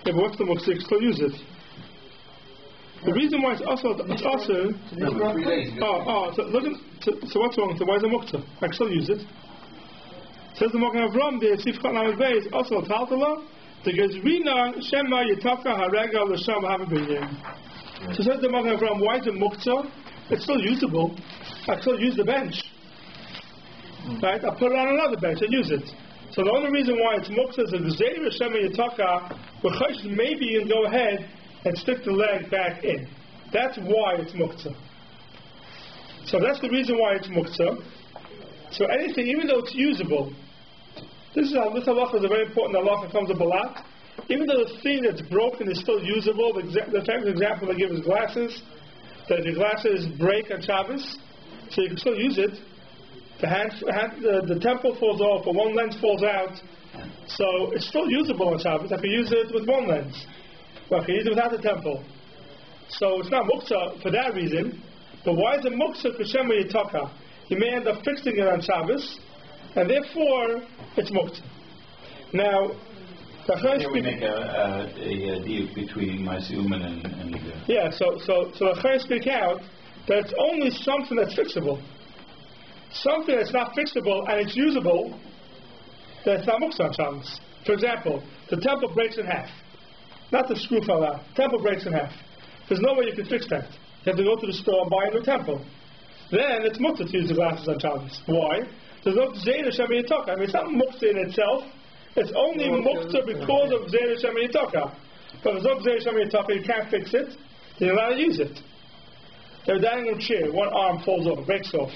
Yeah, but what's the Muktzah? You can still use it. The reason why it's also so what's wrong? So why is it Muktzah? I can still use it. Says the Mogen Avram, the Seif Chat Lamed Beis also Taltala. The Gezrina Shema Yitaka Harega L'Sham Havabiyim. So says the Mogen Avram, why is it Muktzah? It's still usable. I still use the bench. Right? I put it on another bench and use it. So the only reason why it's muktzah is that the Shema Yitaka, maybe you can go ahead and stick the leg back in. That's why it's muktzah. So that's the reason why it's muktzah. So anything, even though it's usable, this halacha is a very important halacha, comes up a lot. Even though the thing that's broken is still usable, the type of example they give is glasses. That the glasses break on Shabbos, so you can still use it. The temple falls off, or one lens falls out, so it's still usable on Shabbos. I can use it with one lens, or I can use it without the temple. So it's not muktzah for that reason. But why is it muktzah for Shema Yitaka? You may end up fixing it on Shabbos, and therefore it's muktzah. Now, here we make a deal between my Siman and yeah, so the Chayim speak out that it's only something that's fixable. Something that's not fixable and it's usable, that's not muktzah on Shabbos. For example, the temple breaks in half. Not the screw fell out. The temple breaks in half. There's no way you can fix that. You have to go to the store and buy a new temple. Then it's muktzah to use the glasses on Shabbos. Why? There's no Zayna Shema Yitaka. I mean, it's not muktzah in itself. It's only muktzah because of Zayna Shema Yitaka. But if there's no Zayna Shema Yitaka, you can't fix it, then you're allowed to use it. They're dining room chair, one arm falls off, breaks off.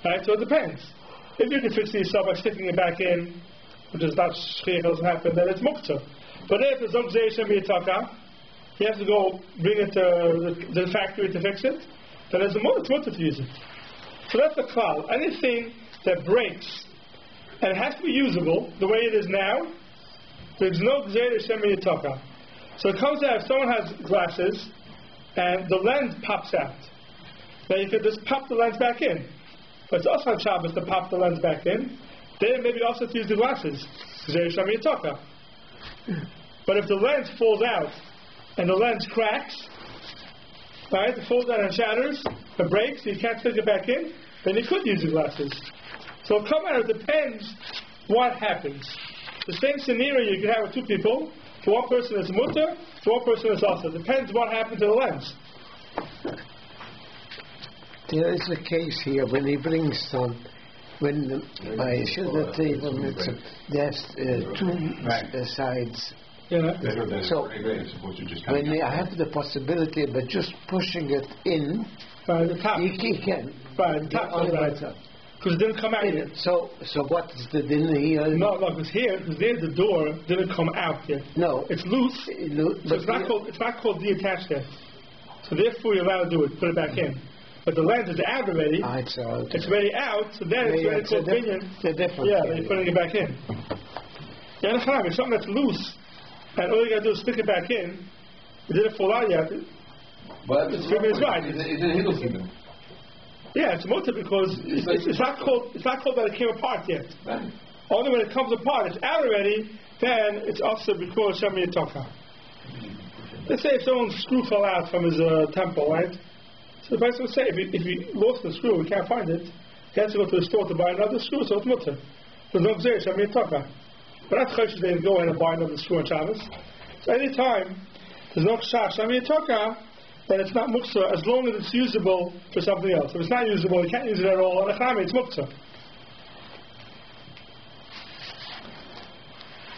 Right? So it depends. If you can fix it yourself by sticking it back in, which is not shchiach, doesn't happen, then it's muktzah. But if there's no Zayna Shema Yitaka, you have to go bring it to the factory to fix it, then it's mutter to use it. So that's the klal. Anything that breaks and it has to be usable the way it is now, there's no Gzeira Shema Yitaka. So it comes out if someone has glasses and the lens pops out. Now you could just pop the lens back in. But it's also on Shabbos to pop the lens back in. Then maybe also to use the glasses. Gzeira Shema Yitaka. But if the lens falls out and the lens cracks, right, it falls out and shatters, it breaks, so you can't stick it back in, then you could use the glasses. So come out, it depends what happens. The same scenario you can have with two people. For one person it's mutter, for one person it's also. It depends what happened to the lens. There is a case here when he brings some, when by the table, there's two sides Better than So, it's supposed to just when I have the possibility of just pushing it in, by the top. he can. By the top. Only by itself. Because it didn't come out yet. So what is the din here? No, because there's the door didn't come out yet. No, it's loose. So it's not called detached yet. So therefore you're allowed to do it. Put it back in. But the lens is out already. It's already out. So then it's already called binyan. Yeah, then you're putting it back in. If something that's loose and all you got to do is stick it back in, it didn't fall out yet. But it's right. Is it Hiddleston? Yeah, it's mutter because it's not called that it came apart yet. Right. Only when it comes apart, it's out already, then it's also because Shami Yatoka. Let's say if someone's screw fell out from his temple, right? So the person would say, if he lost the screw, he can't find it, he has to go to the store to buy another screw, so it's mutter. There's no Gzeh, Shami Yatoka. But that's Choshesh, they go in and buy another screw on Shabbos. So anytime there's no Chash Shami Yatoka, then it's not muktzah as long as it's usable for something else. If it's not usable, you can't use it at all on a chami, it's muktzah.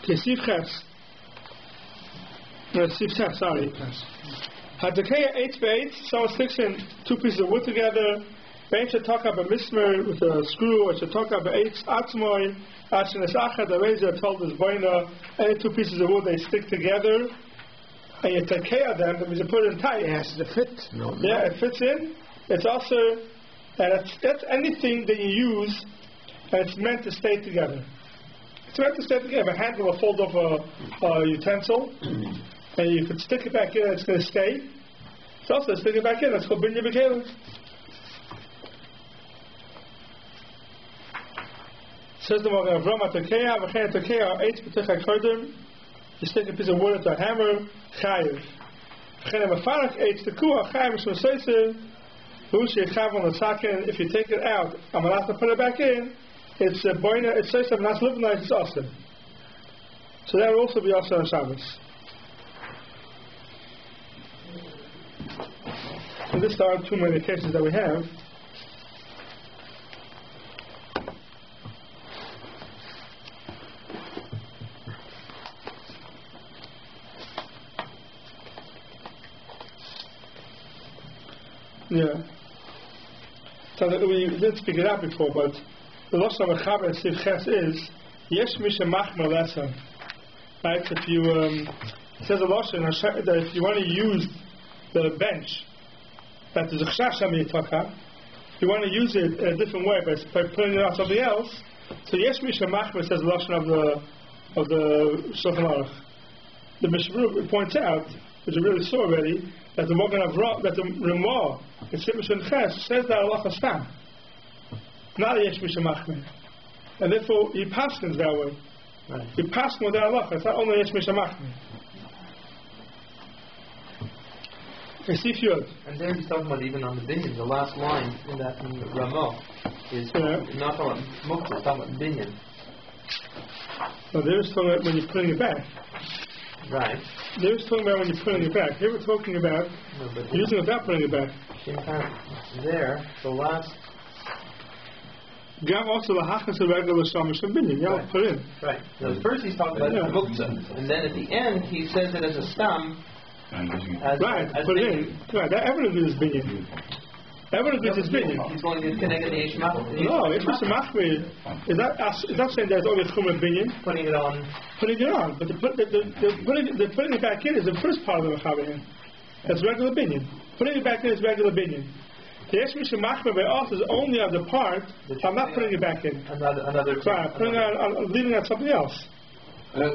Okay, seif ches. No, seif ches, sorry. Hadakeya 8 by 8, someone sticks in 2 pieces of wood together. Ben shetaka b'mismer with a screw, or shetaka b'eitz atzmoi, ashenes achad, the razor told his boina, any 2 pieces of wood they stick together. And you take care of them, that means you put it in tight. It has to fit. Yeah, it fits in. It's also, and that's anything that you use, and it's meant to stay together. It's meant to stay together. A handle will fold off a utensil, and you could stick it back in, and it's going to stay. It's also stick it back in. It's called binyan b'kelim. Says the Magen Avram Atakeya, v'chein Atakeya, eitz b'techai kodim. You stick a piece of wood into a hammer, chayiv. If you take it out, I'm allowed to put it back in. It's a boina. It says I'm not living like it's awesome. So that will also be awesome on Shabbos. So this are 2 many cases that we have. Yeah. So we didn't speak it out before, but the Lashon Mechaber and Seif Ches is Yesh Misha Machmer Lesson. Right? If you it says the Lashon that if you want to use the bench that is a Chash Shami Yitaka, if you want to use it in a different way by putting it on something else, so Yesh Misha Machmer says the Lashon of the Shulchan Aruch. The Mishra points out, which you really saw already, that the Magen Avram, that the Ramah in Siman Ches says that Allah Stam, not a Yesh Misha Machmer, and therefore he paskins that way. Right. He paskins with that Allah. It's not only Yesh Misha Machmer. And there he's talking about even on the binyan. The last line in that in Ramah is not talking about muktzah, it's talking about binyan. No, there's talking about when you're putting it back. Right. There's talking about when you're putting it back. Here we're talking about using it without putting it back. There, the last. Gam also the hachas of regular shamish and binyan. Yeah, put in. Right. Now, first he's talking about the muktzah, and then at the end he says it as a stam. Put it in. Right, that evidence is binyan. Evidence is binyan. He's going to connect the Yesh Machmer. No, Yesh Machmer is not saying there's only chumah binyan. Putting it on. But the putting it back in is the first part of the mechaber. That's regular binyan. Putting it back in is regular binyan. The Yesh Machmer by us is only on the part. I'm not putting it back in. Another. Right, leaving out something else. But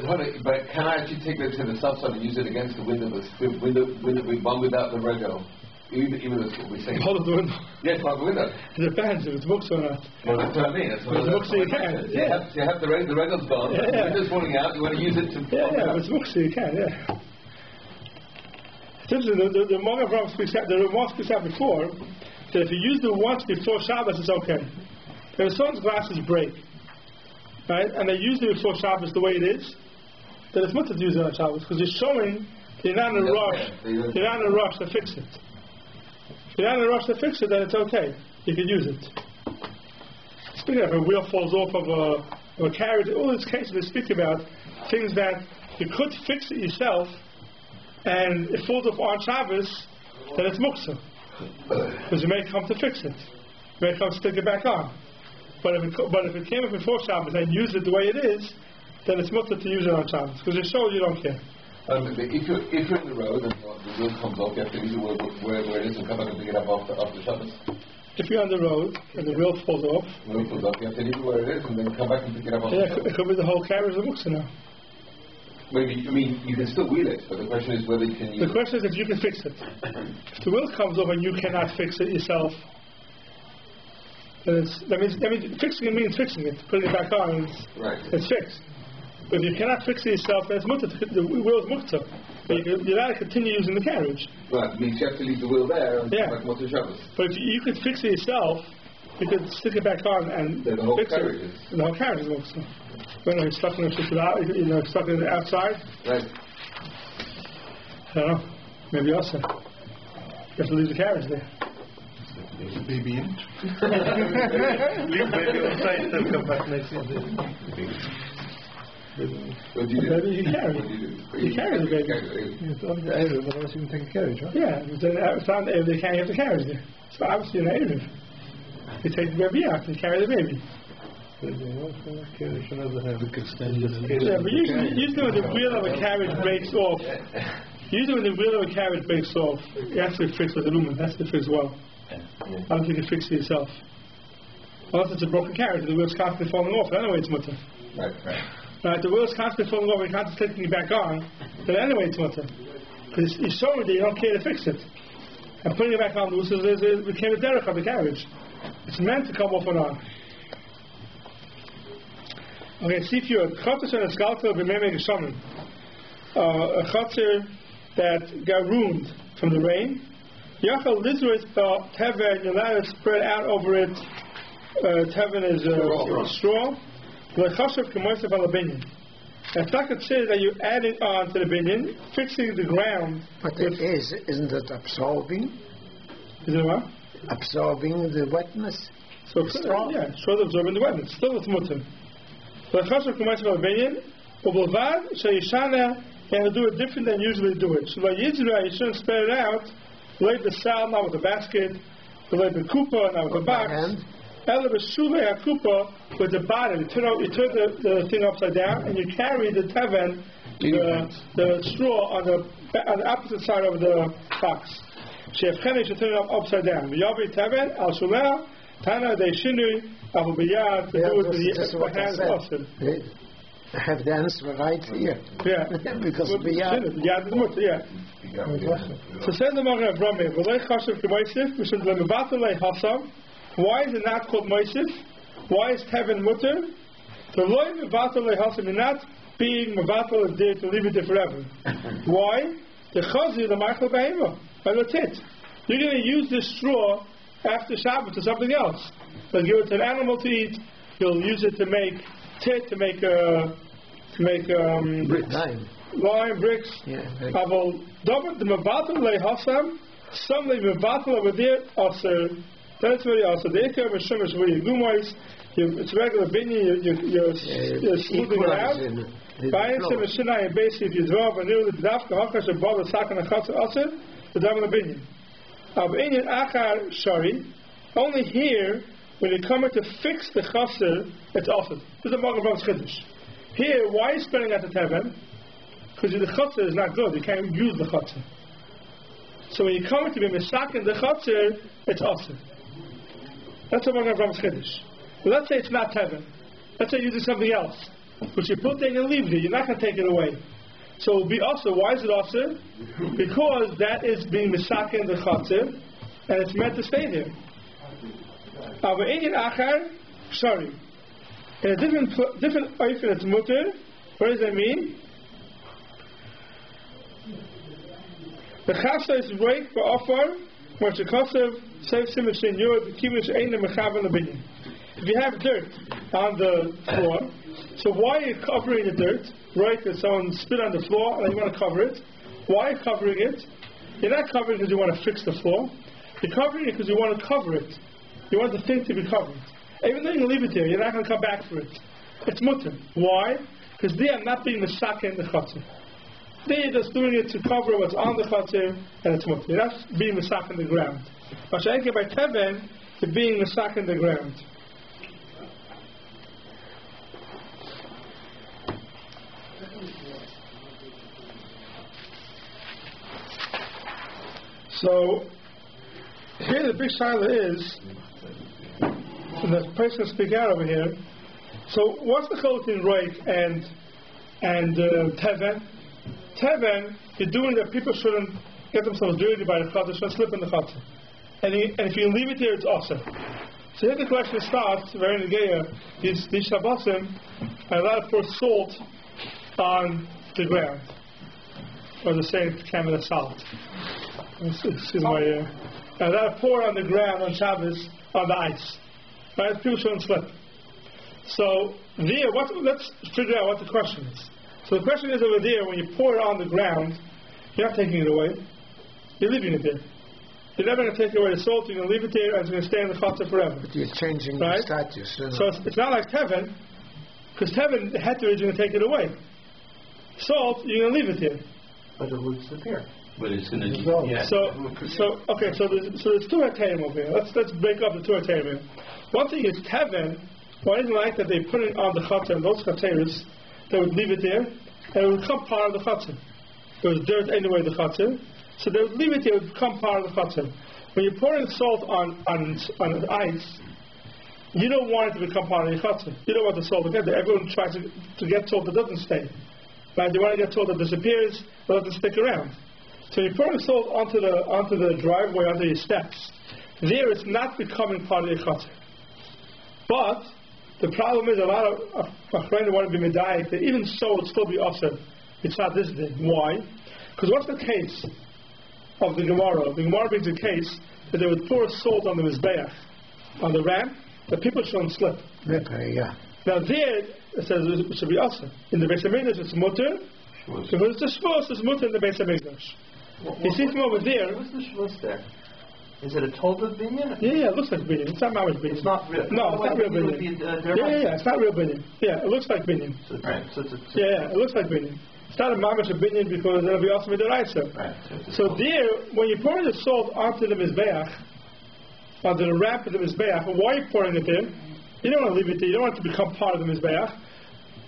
can I actually take that to the south side and use it against the window one without the rego? Even that's what we're saying. Hold the window. Yes, hold the window. It depends if it's books or not. Well, that's what I mean. That's what if it's books, you can. You have the rego's gone. The window's falling out. You want to use it to. If it's books, you can. Yeah. It's interesting. The Magen Avram speaks out. The Ramah speaks out before that if you use it once before Shabbos, it's okay. If someone's glasses break, right, and they use it before Shabbos the way it is, then it's much to use it on Shabbos because you're showing you're not in a rush. You're not in a rush to fix it. If you're not in a rush to fix it, then it's okay. You can use it. Speaking of, a wheel falls off of a carriage, all these cases they speak about things that you could fix it yourself, and it falls off on Shabbos, then it's muksa. Because you may come to fix it. You may come to stick it back on. But if it came up before Shabbos and use it the way it is, then it's mutter to use it on Shabbos. Because it shows you don't care. If you're in the road and the wheel comes off, you have to leave it where it is and come back and pick it up after Shabbos. If you're on the road and the wheel falls off, you have to leave it where it is and then come back and pick it up after Shabbos. It could be the whole carriage of the muksa now. Maybe, you can still wheel it, but the question is whether you can use it. The question is if you can fix it. If the wheel comes off and you cannot fix it yourself, then fixing it means fixing it. Putting it back on, it's fixed. But if you cannot fix it yourself, then it's mutter. The wheel is mutter. But you're allowed to continue using the carriage. Right, it means you have to leave the wheel there and come back to Shabbos. But if you could fix it yourself, you could stick it back on and then the whole fix carriage it. The whole carriage is mutter. When you're stuck in stuck in the outside. Right. I don't know. Maybe also. You have to leave the carriage there. Baby in. Leave baby outside and come back next year. What do you do? Maybe you carry. You carry the baby. It's on the Erev, but also you can take a carriage, right? Yeah, if it's on the Erev, they can't have the carriage there. So obviously in the Erev, you take the baby out and carry the baby. Yeah, but usually when the wheel of a carriage breaks off, you have to fix with the lumen. That's to fix well. I don't think you fix it yourself. Unless it's a broken carriage, the wheel's constantly falling off. Anyway, it's mutter. Right, the wheel's constantly falling off and you're constantly taking it back on, then anyway it's mutter. Because you're showing that you don't care to fix it. And putting it back on loose became a derech of the carriage. It's meant to come off and on. Okay, see if you're a chotzer and a skalter of a shaman. A chotzer that got ruined from the rain. Yachal lizros teven, you're allowed to spread out over it. Teven is straw. L'chashav k'moisef al binyan. And it's not considered that you're adding on to the binyan, fixing the ground. But isn't it absorbing? Is it what? Absorbing the wetness. So straw? Yeah, straw absorbing the wetness. Still it's mutter. L'chashav k'moisef al binyan. U'b'lvad she'yishana, you have to do it different than usually do it. So like Yisrael, you shouldn't spread it out. Lay the sal, not with the basket. Lay the kupa, not with the box. Ela b'shulei hakupa with the bottom. You turn the thing upside down, and you carry the teven, the straw on the opposite side of the box. She'efchene, you turn it upside down. V'yavi teven al shulei tana de shinui avu b'yad to do it with the hands also. I have the answer right here. Yeah. Because b'yad is mutter. Yeah. So says the Magen Avrami, v'lei chashav k'moisif mishum le'mevatel le'hasam. Why is it not called moisif? Why is teven mutter? The loy mevatel le'hasam, you're not being mevatel is there to leave it there forever. Why? The chazi the ma'achal behema. That's it. You're going to use this straw after Shabbat to something else. You'll give it to an animal to eat. You'll use it to make tit, to make lime bricks. Aval davar the mevatel le'hasam. Some mevatel over there also. That's very also. The ikar b'shemesh where you gumais, it's regular binyan. You're smoothing it out. By shemesh shinai and basically if you draw a new dafka hakash above the sakan achatz aser the davar binyan. Binyan achar shari. Only here when you come to fix the chaser, it's also. This is a Magen Avraham chiddush. Here, why are you spreading out the teven? Because the chaser is not good. You can't use the chaser. So when you come to be misakin the chaser, it's also. That's what Magen Avraham chiddush. Let's say it's not teven. Let's say you're using something else, which you put there and you leave it. You're not going to take it away. So it will be also. Why is it also? Because that is being misakin the chaser, and it's meant to stay there. Aber in achar, sorry. In a different oifen it's mutter. What does that mean? The chasha is break for offer, which the kosev seif siman senior the kibush ein the mechavan lebinyan. If you have dirt on the floor, so why are you covering the dirt? Right, that someone spit on the floor and you want to cover it. Why are you covering it? You're not covering it because you want to fix the floor. You're covering it because you want to cover it. You want the thing to be covered. Even though you leave it there, you're not going to come back for it. It's mutter. Why? Because they are not being Mesaka in the Chatzir. They are just doing it to cover what's on the Chatzir and it's Mutter. That's being Mesaka in the ground. Mashenke by Teven, they're being Mesaka in the ground. So, here the big shaila is, and the person will speak out over here. So, what's the chiluk in Roik and Teven? Teven, you're doing that people shouldn't get themselves dirty by the chatzah, shouldn't slip in the chatzah. And if you leave it there, it's awesome. So here the question starts, very negeya, these Shabbosim are allowed to pour salt on the ground. Or the same camera salt. Excuse my allowed to pour on the ground on Shabbos on the ice. Right? People shouldn't slip. So there, let's figure out what the question is. So the question is over there, when you pour it on the ground, you're not taking it away. You're leaving it there. You're never going to take away the salt. You're going to leave it there, and it's going to stay in the chatzah forever. But you're changing the status. So it's not like Teven, because Teven, the heter is going to take it away. Salt, you're going to leave it there. But it will disappear. But it's going to So there's two heterim over here. Let's break up the two heterim. One thing is Teven. Why isn't it like that they put it on the chatzah, and those chateris, they would leave it there, and it would become part of the chatzah. There was dirt anyway in the chatzah, so they would leave it there, it would become part of the chatzah. When you're pouring salt on ice, you don't want it to become part of the chatzah. You don't want the salt to get there. Everyone tries to get salt that doesn't stay. Right? They want to get salt that disappears, but doesn't stick around. So you're pouring salt onto the driveway, onto your steps. There it's not becoming part of the chatzah. But the problem is a lot of Achrayim want to be medayik that even so it still be awesome. It's not this thing. Why? Because what's the case of the Gemara? The Gemara brings a case that they would pour salt on the Mizbeach, on the ramp, that people shouldn't slip. Okay, yeah. Now there, it says it should be awesome. In the Beis HaMikdash it's mutter, because it's a shvus, it's mutter in the Beis HaMikdash. You see from over there. What's the shvus there? Is it a Tolda binyan? Yeah, it looks like binyan. It's not mamish binyan. It's not real. No, it's not real binyan. It's not real binyan. Yeah, it looks like binyan. It looks like binyan. It's not a mamish of binyan because it'll be awesome with the raisa. Right. So there, when you're pouring the salt onto the mizbeach, onto the ramp of the mizbeach, why are you pouring it there? You don't want to leave it there. You don't want it to become part of the mizbeach.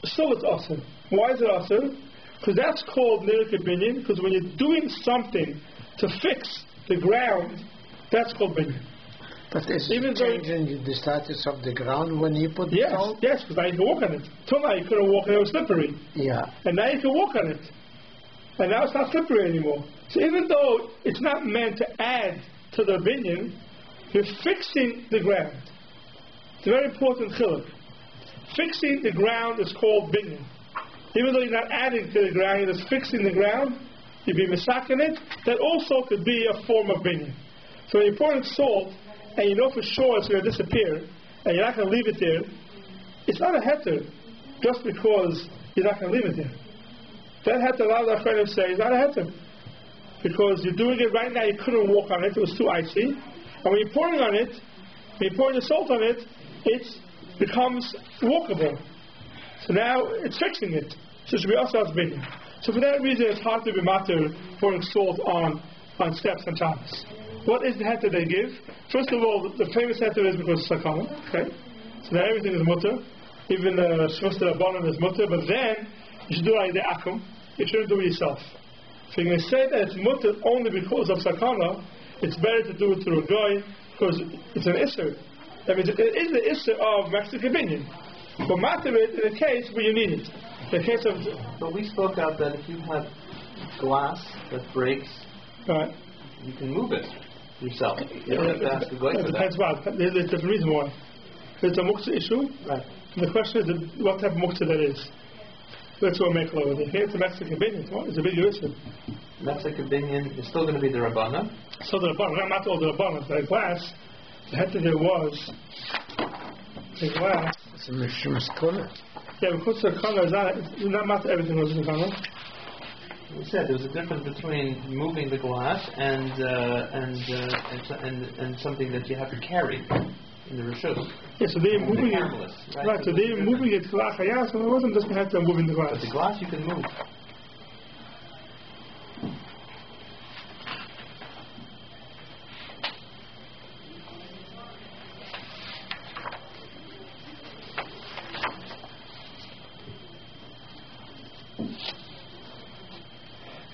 Still, it's awesome. Why is it awesome? Because that's called nirik binyan. Because when you're doing something to fix the ground, that's called binyan. But is it changing the status of the ground when you put the salt? Yes, because now you can walk on it. Till now you couldn't walk on it, it was slippery. Yeah. And now you can walk on it. And now it's not slippery anymore. So even though it's not meant to add to the binyan, you're fixing the ground. It's a very important chiluk. Fixing the ground is called binyan. Even though you're not adding to the ground, you're just fixing the ground, you'd be misaking it, that also could be a form of binyan. So when you're pouring salt, and you know for sure it's going to disappear, and you're not going to leave it there, it's not a heter, just because you're not going to leave it there. That heter, a lot of our friends say, is not a heter. Because you're doing it right now, you couldn't walk on it, it was too icy. And when you're pouring on it, when you're pouring the salt on it, it becomes walkable. So now it's fixing it. So it should be also as big. So for that reason, it's hard to be matter pouring salt on steps and Shabbos. What is the heter they give? First of all, the famous heter is because it's sakana. Okay, so now everything is mutter. Even shvus rabbanon is mutter. But then you should do it like the akum. You shouldn't do it yourself. So you're going to say that it's mutter only because of sakana. It's better to do it through a guy because it's an isser. That means it is the isser of Mexican binyan. But matter it in a case where you need it. In the case of. But we spoke out that if you have glass that breaks, right, you can move it yourself. You don't have to ask the guy for that. Depends what. There's a different reason why. It's a muktzah issue. Right. And the question is what type of muktzah that is. That's what make over there. Here it's a Mexican binyan. It's a big issue. Mexican binyan is still going to be the Rabbana. So the Rabbana, not all the Rabbana. The glass, the heter there was the glass. It's a mishmas kona. Yeah, because the kona is not everything was in the kona. We said there was a difference between moving the glass and something that you have to carry. in the Rishus. Yeah, so they're moving it. Right, so they're moving it to Lachayas, so it wasn't just going to have to move in the glass. But the glass you can move.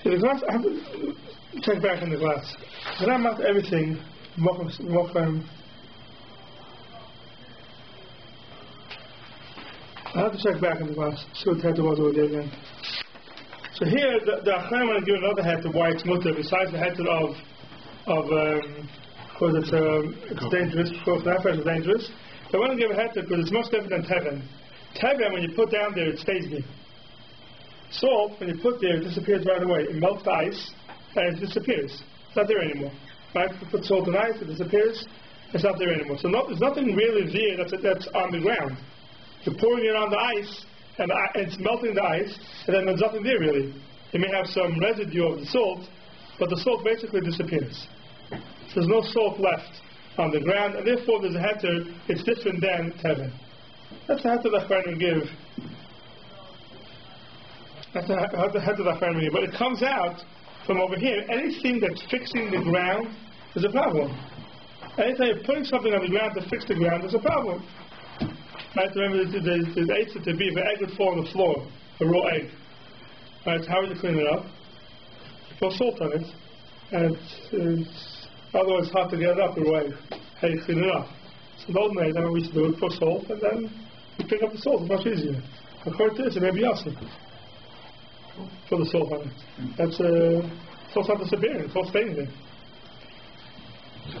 So the glass, I have to check back on the glass. When I'm out everything, I have to check back on the glass, see what heter was over there again. So here, the Achayim want to give another heter why it's mutter, besides the heter because it's dangerous, because it's dangerous. They want to give a heter because it's much different than teven. Teven, when you put down there, it stays there. Salt, when you put there, it disappears right away. It melts the ice, and it disappears. It's not there anymore. Right? If you put salt in ice, it disappears. It's not there anymore. So there's nothing really there that's on the ground. You're pouring it on the ice, and it's melting the ice, and then there's nothing there really. You may have some residue of the salt, but the salt basically disappears. So there's no salt left on the ground, and therefore there's a heter. It's different than teven. That's the heter that I'm give. That's the heter that I'm give. But it comes out from over here. Anything that's fixing the ground is a problem. Anytime you're putting something on the ground to fix the ground, there's a problem. Right? Remember, there's eggs to be. If an egg would fall on the floor, a raw egg. Right? How would you clean it up? You put salt on it, and otherwise it's hard to get it up the raw egg. How do you clean it up? So in the olden days, we used to do it, put salt, and then you pick up the salt. It's much easier. According to this, it may be awesome. Put the salt on it. That's salt's not disappearing. It's all staying there.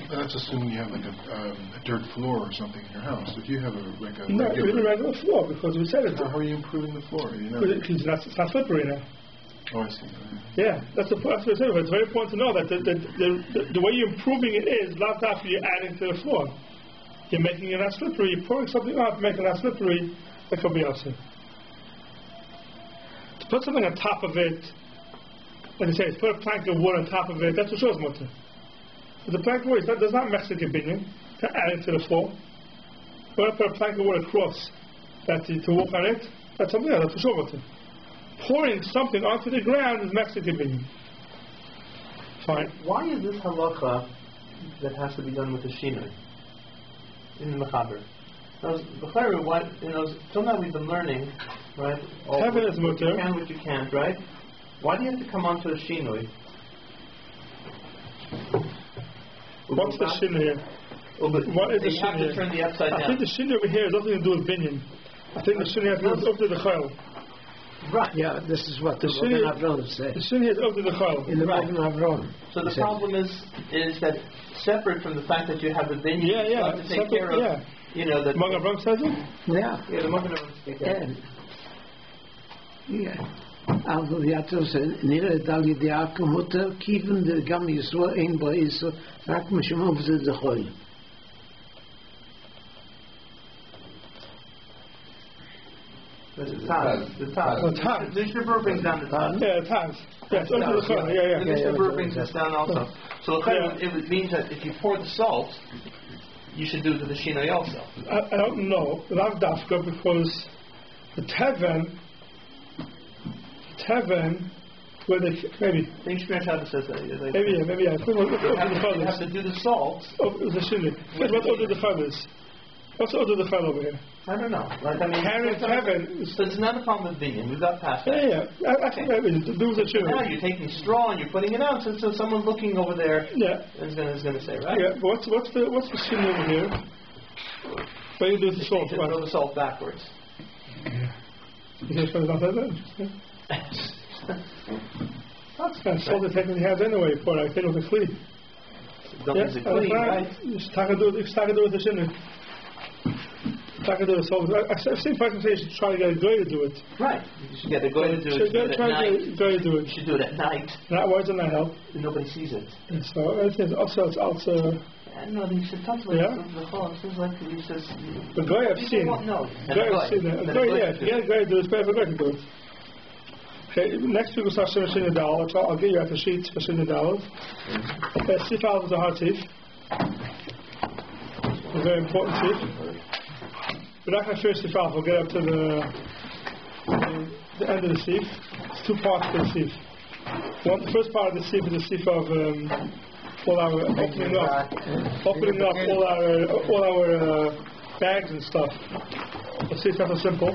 That's assuming you have like a dirt floor or something in your house. If you have no, regular floor, because we said it. How are you improving the floor? Because it's not slippery now. Oh, I see. Yeah, that's what I said. It's very important to know that the way you're improving it is not after you're adding to the floor. You're making it not slippery. You're pouring something up, making it not slippery. That could be awesome. To put something on top of it, like I say, put a plank of wood on top of it. That's what shows mutter. The plank of wood does not mess with your opinion to add it to the floor. When I put a plank of wood across to walk on it, that's something else. That's for sure mutter. Pouring something onto the ground is mess with your opinion. Fine. Why is this halacha that has to be done with the shinoi in the mechaber? Till now we've been learning, right? What you can, what you can't, right? Why do you have to come onto the shinoi? What's the shin here? What is the shin have here? To turn the upside down. I think the shin over here has nothing to do with binyan. I think the shin here has to do with the chayil. Right. Yeah, this is what the shin said. The shin here is over the chayil. In the Magen Avram. So the problem is that separate from the fact that you have a binyan, you have to take care of. You know that. Magen Avram says it. Yeah. Yeah, the Magen Avram says it. Yeah. Also die hat das nere Dali die Akmutter kiven der Gam Yisro ein bei ist sagt man schon auf der Hol. The Mishnah brings down the Taz. Yeah, the Taz. Yes, under the Chol. Yeah. The Mishnah brings this down also. So it means that if you pour the salt, you should do it to the shinoi also. I don't know, not dafka, because the Teven, where they maybe. I think Shmir Shabbos says that. Maybe. You have to do the salt. Oh, the shinoi. What order the feathers? What's order the feather over here? I don't know. Carrying Teven. So it's not a problem with binyan. We've got past that. Yeah. I think that is to do with the shinoi. Now you're taking straw and you're putting it out, so someone looking over there is going to say, right? Yeah. But what's the shinoi over here? Where you do the salt? You throw the salt backwards. Yeah. You just put it on that. That's kind of salt they take in the hands anyway. For I think of the flea. Dumplings are clean, right? You start to do with the shinoi. I've seen person say you should try to get a guy to do it. Right. You should get a guy to do it. You should do it at night. Why doesn't that help? Nobody sees it. And so it's also. I know he should talk about it. It seems like he says. The guy I've seen. No. If you get a guy to do it, it's better for a guy to do it. Okay, next week we'll start Shinoi Dal. I'll get you out the sheets for Shinoi Dal. Seif is a hard seif. a very important seif. We're not going to finish the off. We'll get up to the end of the seif. It's 2 parts to the seif. The first part of the seif is the seif of all our opening up all our bags and stuff. The seif is simple.